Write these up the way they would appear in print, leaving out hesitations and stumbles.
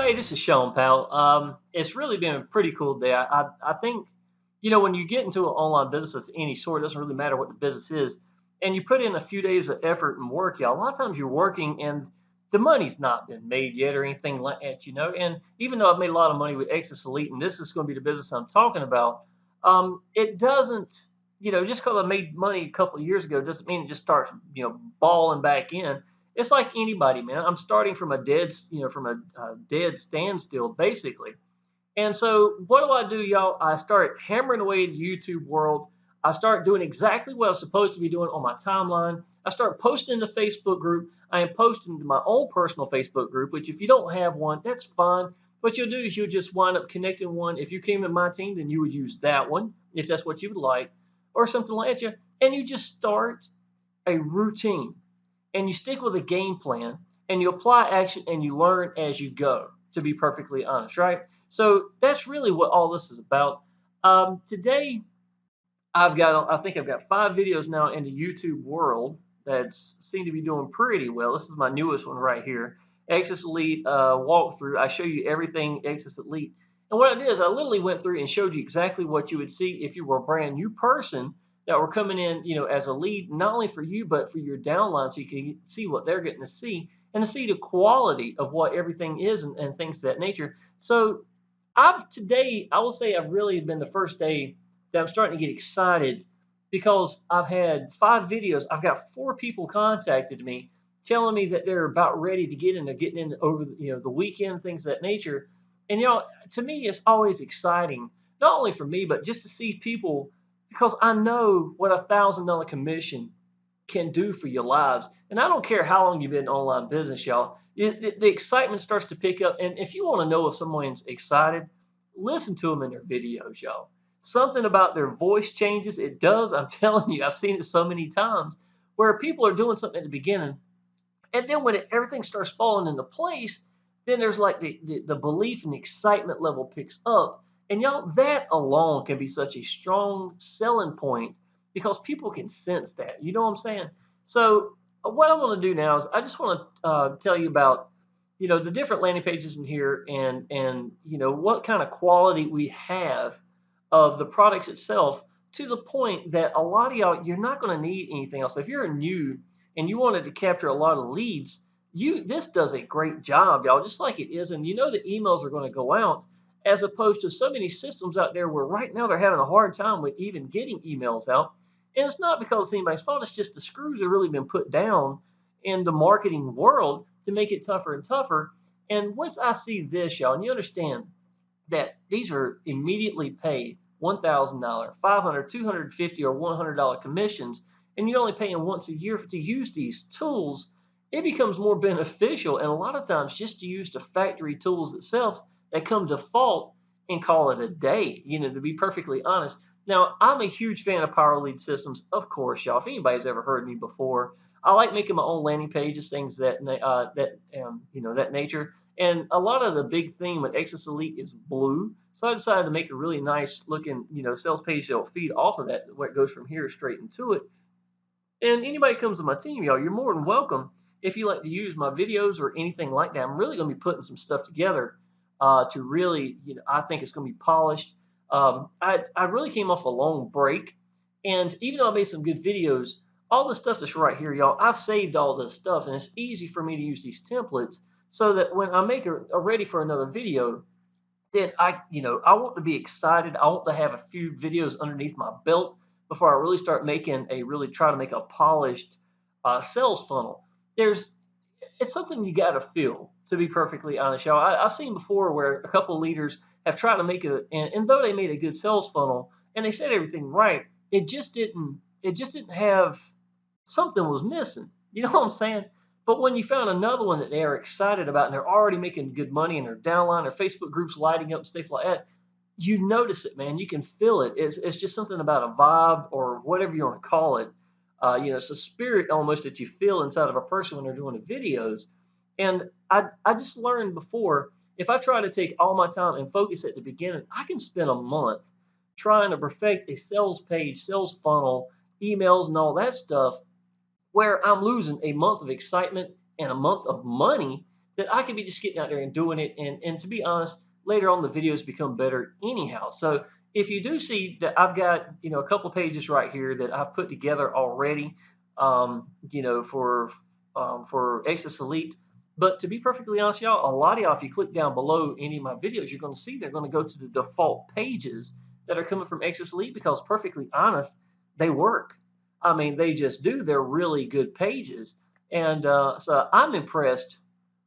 Hey, this is Shawn Powell. It's really been a pretty cool day. I think, when you get into an online business of any sort, it doesn't really matter what the business is, and you put in a few days of effort and work, y'all. A lot of times you're working and the money's not been made yet or anything like that. And even though I've made a lot of money with Exitus Elite, and this is going to be the business I'm talking about, it doesn't, just because I made money a couple of years ago doesn't mean it just starts, balling back in. It's like anybody, man. I'm starting from a dead standstill, basically. And so, what do, y'all? I start hammering away at the YouTube world. I start doing exactly what I was supposed to be doing on my timeline. I start posting in the Facebook group. I am posting to my own personal Facebook group, which if you don't have one, that's fine. What you'll do is you'll just wind up connecting one. If you came in my team, then you would use that one, if that's what you would like, or something like that. And you just start a routine and you stick with a game plan and you apply action and you learn as you go, to be perfectly honest, right? So that's really what all this is about. Today, I think I've got 5 videos now in the YouTube world that seem to be doing pretty well. This is my newest one right here, Exitus Elite walkthrough. I show you everything Exitus Elite. And what I did is I literally went through and showed you exactly what you would see if you were a brand new person that were coming in, as a lead, not only for you, but for your downline so you can see what they're getting to see and to see the quality of what everything is and things of that nature. So today, I will say I've really been the first day that I'm starting to get excited because I've had 5 videos. I've got 4 people contacted me telling me that they're about ready to get in. They're getting in over the weekend, things of that nature. And to me, it's always exciting, not only for me, but just to see people because I know what $1,000 commission can do for your lives. And I don't care how long you've been in online business, y'all. The excitement starts to pick up. And if you want to know if someone's excited, listen to them in their videos, y'all. Something about their voice changes. It does. I'm telling you, I've seen it so many times where people are doing something at the beginning. And then when everything starts falling into place, then there's like the belief and the excitement level picks up. And y'all, that alone can be such a strong selling point because people can sense that. You know what I'm saying? So what I want to do now is I just want to tell you about the different landing pages in here and what kind of quality we have of the products itself to the point that a lot of y'all you're not going to need anything else. If you're new and you wanted to capture a lot of leads, this does a great job, y'all, just like it is. And the emails are going to go out as opposed to so many systems out there where right now they're having a hard time with even getting emails out. And it's not because it's anybody's fault. It's just the screws have really been put down in the marketing world to make it tougher and tougher. And once I see this, y'all, and you understand that these are immediately paid $1,000, $500, $250, or $100 commissions, and you're only paying once a year to use these tools, it becomes more beneficial. And a lot of times, just to use the factory tools itself that come default and call it a day. To be perfectly honest. Now, I'm a huge fan of Power Lead Systems, of course, y'all. If anybody's ever heard me before, I like making my own landing pages, things that nature. And a lot of the big theme with Exitus Elite is blue. So I decided to make a really nice looking, sales page that'll feed off of that, where it goes from here straight into it. And anybody comes to my team, y'all, you're more than welcome. If you like to use my videos or anything like that, I'm really going to be putting some stuff together to really, I think it's going to be polished. I really came off a long break. And even though I made some good videos, all the stuff that's right here, y'all, I've saved all this stuff. And it's easy for me to use these templates so that when I make a ready for another video, then I want to be excited. I want to have a few videos underneath my belt before I really start try to make a polished sales funnel. It's something you got to feel, to be perfectly honest, y'all. I've seen before where a couple of leaders have tried to and though they made a good sales funnel and they said everything right, it just didn't have, something was missing. You know what I'm saying? But when you found another one that they are excited about and they're already making good money and their downline, their Facebook groups lighting up, stuff like that, you notice it, man. You can feel it. It's just something about a vibe or whatever you want to call it. It's a spirit almost that you feel inside of a person when they're doing the videos. And I just learned before, if I try to take all my time and focus at the beginning, I can spend a month trying to perfect a sales page, sales funnel, emails, and all that stuff where I'm losing a month of excitement and a month of money that I could be just getting out there and doing it. And to be honest, later on the videos become better anyhow. So if you do see that I've got, a couple pages right here that I've put together already, for Exitus Elite. But to be perfectly honest, y'all, a lot of y'all, if you click down below any of my videos, you're going to see they're going to go to the default pages that are coming from Exitus Elite because, perfectly honest, they work. I mean, they just do. They're really good pages. And so I'm impressed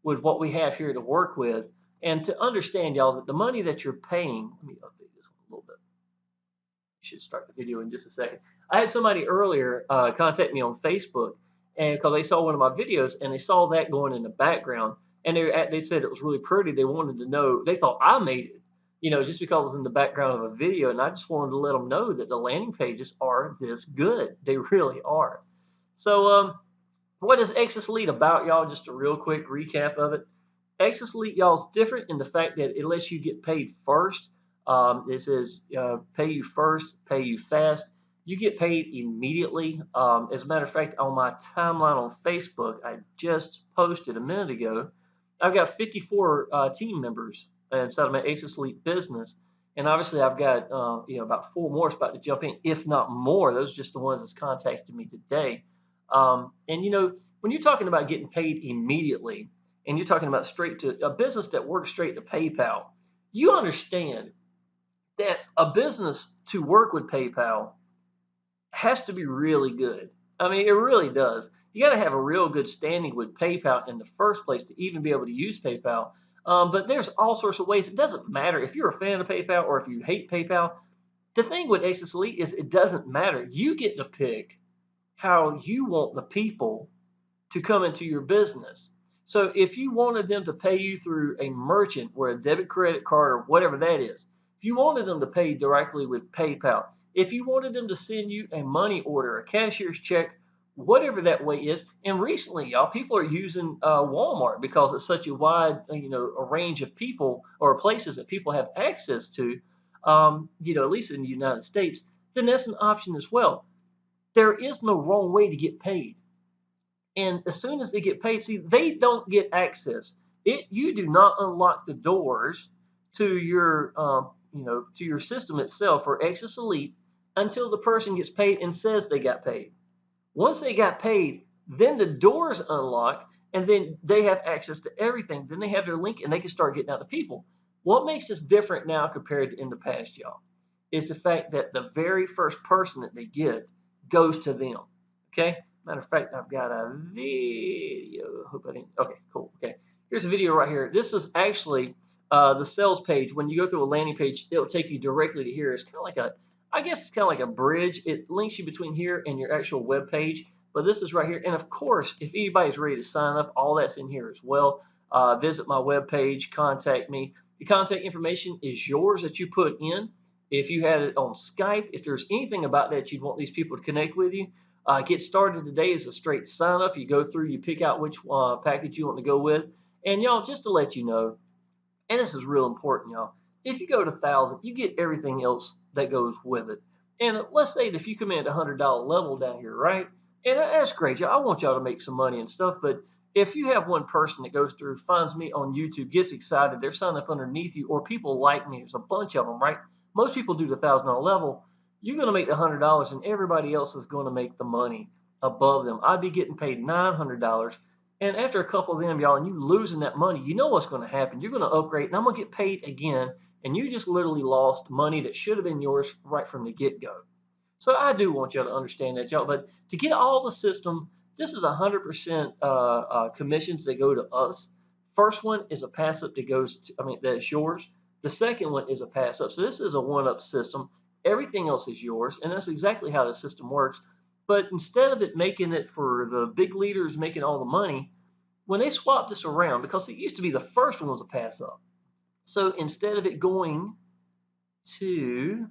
with what we have here to work with. And to understand, y'all, that the money that you're paying, let me update this one a little bit. Should start the video in just a second. I had somebody earlier contact me on Facebook, and because they saw one of my videos and they saw that going in the background, and they said it was really pretty. They wanted to know. They thought I made it, just because it was in the background of a video, and I just wanted to let them know that the landing pages are this good. They really are. So, what is Exitus Elite about, y'all? Just a real quick recap of it. Exitus Elite, y'all, is different in the fact that it lets you get paid first. It says pay you first, pay you fast. You get paid immediately. As a matter of fact, on my timeline on Facebook, I just posted a minute ago, I've got 54 team members inside of my Exitus Elite business. And obviously, I've got about 4 more about to jump in, if not more. Those are just the ones that's contacted me today. And when you're talking about getting paid immediately, and you're talking about straight to a business that works straight to PayPal, you understand that a business to work with PayPal has to be really good. I mean, it really does. You got to have a real good standing with PayPal in the first place to even be able to use PayPal. But there's all sorts of ways. It doesn't matter if you're a fan of PayPal or if you hate PayPal. The thing with Exitus Elite is it doesn't matter. You get to pick how you want the people to come into your business. So if you wanted them to pay you through a merchant or a debit credit card or whatever that is, if you wanted them to pay directly with PayPal, if you wanted them to send you a money order, a cashier's check, whatever that way is, and recently, y'all, people are using Walmart because it's such a wide, a range of people or places that people have access to, at least in the United States, then that's an option as well. There is no wrong way to get paid. And as soon as they get paid, see, they don't get access. You do not unlock the doors to your, to your system itself for Exitus Elite until the person gets paid and says they got paid. Once they got paid, then the doors unlock, and then they have access to everything. Then they have their link, and they can start getting out to people. What makes this different now compared to in the past, y'all, is the fact that the very first person that they get goes to them. Okay? Matter of fact, I've got a video. Hope I didn't. Okay, cool. Okay, here's a video right here. This is actually the sales page. When you go through a landing page, it'll take you directly to here. It's kind of like I guess it's kind of like a bridge. It links you between here and your actual web page. But this is right here. And of course, if anybody's ready to sign up, all that's in here as well. Visit my web page, contact me. The contact information is yours that you put in. If you had it on Skype, if there's anything about that you'd want these people to connect with you, get started today is a straight sign up. You go through, you pick out which package you want to go with. And y'all, just to let you know, and this is real important, y'all, if you go to 1,000, you get everything else that goes with it. And let's say that if you come in at $100 level down here, right? And that's great, y'all. I want y'all to make some money and stuff, but if you have one person that goes through, finds me on YouTube, gets excited, they're signing up underneath you, or people like me, there's a bunch of them, right? Most people do the $1,000 level. You're going to make the $100, and everybody else is going to make the money above them. I'd be getting paid $900, and after a couple of them, y'all, and you losing that money, you know what's going to happen. You're going to upgrade, and I'm going to get paid again, and you just literally lost money that should have been yours right from the get-go. So I do want y'all to understand that, y'all. But to get all the system, this is 100% commissions that go to us. First one is a pass up that goes to, that's yours. The second one is a pass up. So this is a one-up system. Everything else is yours, and that's exactly how the system works. But instead of it making it for the big leaders making all the money, when they swapped this around, because it used to be the first one was a pass up. So instead of it going to,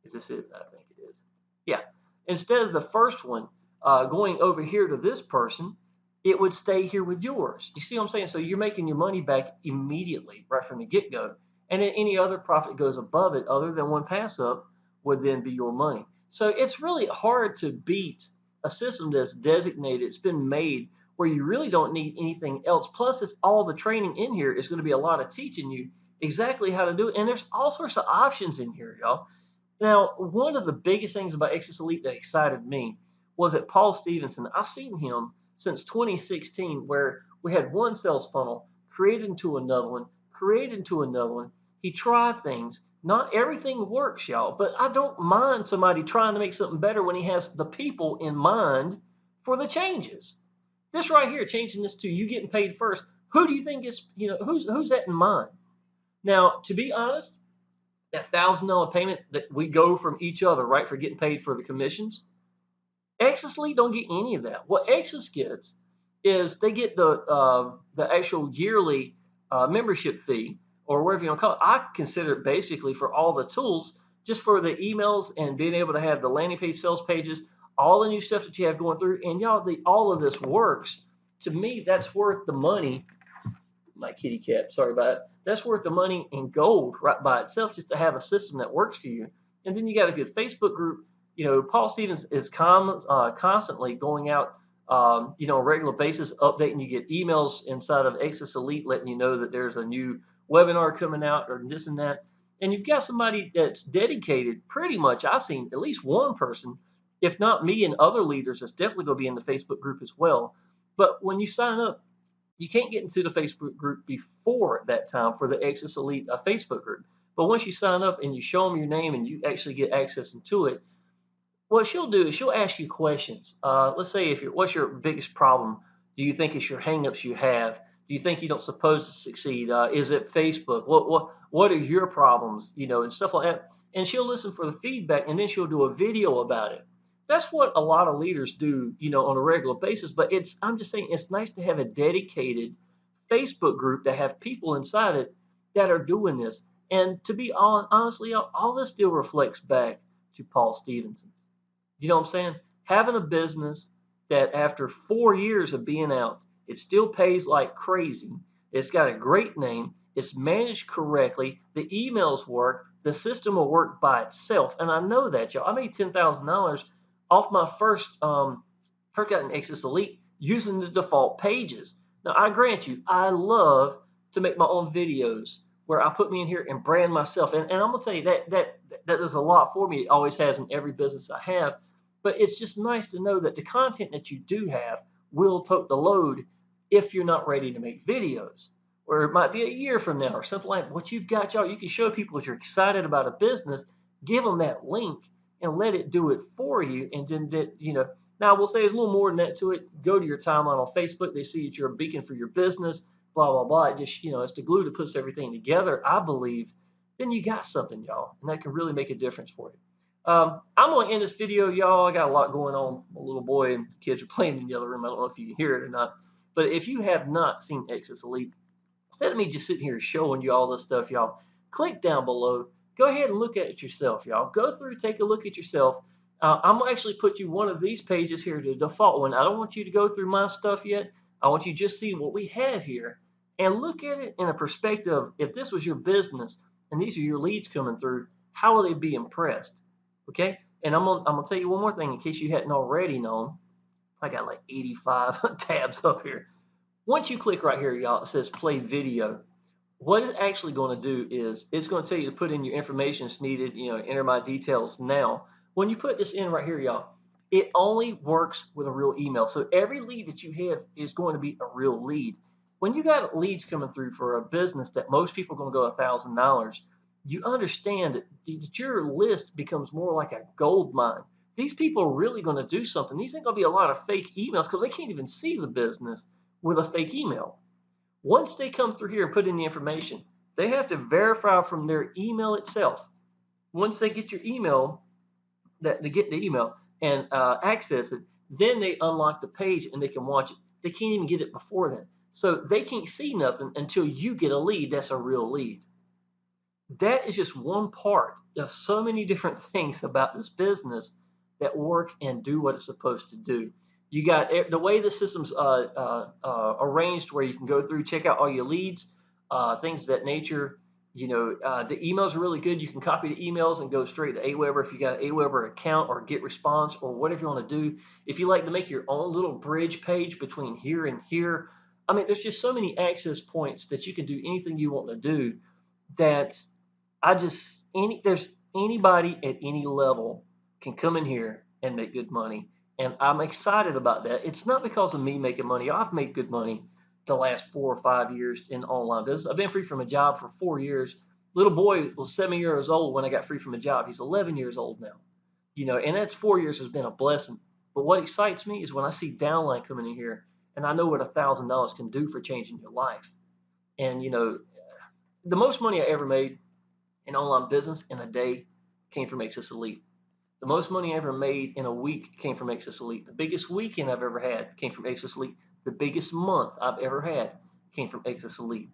is this it? I think it is. Yeah. Instead of the first one going over here to this person, it would stay here with yours. You see what I'm saying? So you're making your money back immediately, right from the get-go. And then any other profit goes above it other than one pass up would then be your money. So it's really hard to beat a system that's designated. It's been made where you really don't need anything else. Plus, it's all the training in here is going to be a lot of teaching you exactly how to do it. And there's all sorts of options in here, y'all. Now, one of the biggest things about Exitus Elite that excited me was that Paul Stevenson. I've seen him since 2016, where we had one sales funnel created into another one, created into another one. He tried things. Not everything works, y'all, but I don't mind somebody trying to make something better when he has the people in mind for the changes. This right here, changing this to you getting paid first. Who do you think is, who's that in mind? Now, to be honest, that $1,000 payment that we go from each other, right, for getting paid for the commissions, Exitus Elite don't get any of that. What Exitus gets is they get the actual yearly membership fee, or whatever you want to call it. I consider it basically for all the tools, just for the emails and being able to have the landing page, sales pages, all the new stuff that you have going through, and y'all, all of this works. To me, that's worth the money. My kitty cat, sorry about it. That's worth the money in gold right by itself, just to have a system that works for you. And then you got a good Facebook group. Paul Stevens is constantly going out, on a regular basis, updating. You get emails inside of Exitus Elite letting you know that there's a new webinar coming out or this and that. And you've got somebody that's dedicated. Pretty much, I've seen at least one person, if not me and other leaders, that's definitely going to be in the Facebook group as well. But when you sign up, you can't get into the Facebook group before that time for the Exitus Elite Facebook group. But once you sign up and you show them your name and you actually get access into it, what she'll do is she'll ask you questions. Let's say, what's your biggest problem? Do you think it's your hangups you have? Do you think you don't supposed to succeed? Is it Facebook? What are your problems? And stuff like that. And she'll listen for the feedback, and then she'll do a video about it. That's what a lot of leaders do, on a regular basis. But I'm just saying, it's nice to have a dedicated Facebook group that have people inside it that are doing this. And to be honestly, all this still reflects back to Paul Stevenson. You know what I'm saying? Having a business that after 4 years of being out, it still pays like crazy. It's got a great name. It's managed correctly. The emails work. The system will work by itself. And I know that, y'all. I made $10,000 off my first got an Exitus Elite using the default pages. Now, I grant you, I love to make my own videos where I put me in here and brand myself. And I'm going to tell you that does a lot for me. It always has in every business I have. But it's just nice to know that the content that you do have will tote the load if you're not ready to make videos. Or it might be a year from now or something like what you've got, y'all. You can show people that you're excited about a business, give them that link and let it do it for you. And then, now we'll say there's a little more than that to it. Go to your timeline on Facebook. They see that you're a beacon for your business, blah, blah, blah. It just, it's the glue that puts everything together, I believe. Then you got something, y'all, and that can really make a difference for you. I'm going to end this video, y'all. I got a lot going on. My little boy and kids are playing in the other room. I don't know if you can hear it or not. But if you have not seen Exitus Elite, instead of me just sitting here showing you all this stuff, y'all, click down below. Go ahead and look at it yourself, y'all. Go through, take a look at yourself. I'm going to actually put you one of these pages here, the default one. I don't want you to go through my stuff yet. I want you to just see what we have here and look at it in a perspective. If this was your business and these are your leads coming through, how will they be impressed? Okay, and I'm gonna tell you one more thing in case you hadn't already known. I got like 85 tabs up here. Once you click right here, y'all, it says play video. What it's actually going to do is it's going to tell you to put in your information that's needed, enter my details now. When you put this in right here, y'all, it only works with a real email. So every lead that you have is going to be a real lead. When you got leads coming through for a business that most people are going to go $1,000, you understand that your list becomes more like a gold mine. These people are really going to do something. These ain't going to be a lot of fake emails because they can't even see the business with a fake email. Once they come through here and put in the information, they have to verify from their email itself. Once they get your email, they get the email and access it, then they unlock the page and they can watch it. They can't even get it before then. So they can't see nothing until you get a lead that's a real lead. That is just one part of so many different things about this business that work and do what it's supposed to do. You got the way the system's arranged where you can go through, check out all your leads, things of that nature. The emails are really good. You can copy the emails and go straight to Aweber if you got an Aweber account, or get response, or whatever you want to do. If you like to make your own little bridge page between here and here, I mean, there's just so many access points that you can do anything you want to do, that there's anybody at any level can come in here and make good money. And I'm excited about that. It's not because of me making money. I've made good money the last 4 or 5 years in online business. I've been free from a job for 4 years. Little boy was 7 years old when I got free from a job. He's 11 years old now. And that's 4 years has been a blessing. But what excites me is when I see downline coming in here, and I know what $1,000 can do for changing your life. And the most money I ever made in online business in a day came from Exitus Elite. The most money I ever made in a week came from Exitus Elite. The biggest weekend I've ever had came from Exitus Elite. The biggest month I've ever had came from Exitus Elite.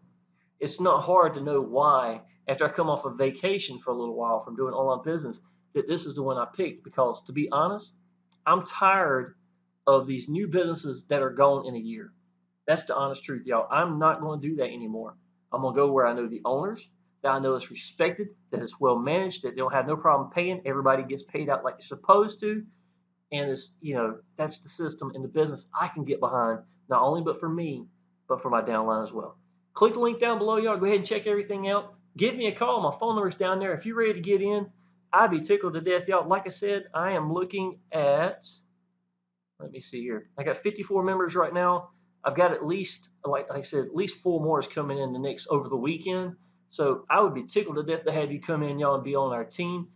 It's not hard to know why, after I come off a vacation for a little while from doing online business, that this is the one I picked. Because, to be honest, I'm tired of these new businesses that are gone in a year. That's the honest truth, y'all. I'm not going to do that anymore. I'm going to go where I know the owners, that I know is respected, that is well managed, that they don't have no problem paying. Everybody gets paid out like they're supposed to. And that's the system in the business I can get behind, not only but for me, but for my downline as well. Click the link down below, y'all. Go ahead and check everything out. Give me a call. My phone number's down there. If you're ready to get in, I'd be tickled to death, y'all. Like I said, I am looking at, let me see here. I got 54 members right now. I've got at least, like I said, at least 4 more is coming in over the weekend. So I would be tickled to death to have you come in, y'all, and be on our team.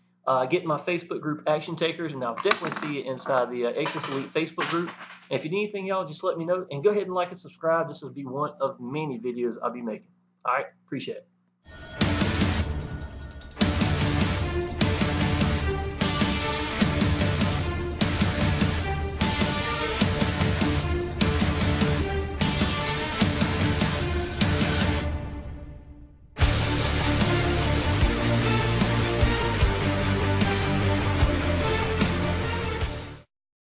Get in my Facebook group, Action Takers, and I'll definitely see you inside the Exitus Elite Facebook group. And if you need anything, y'all, just let me know. And go ahead and like and subscribe. This will be one of many videos I'll be making. All right, appreciate it.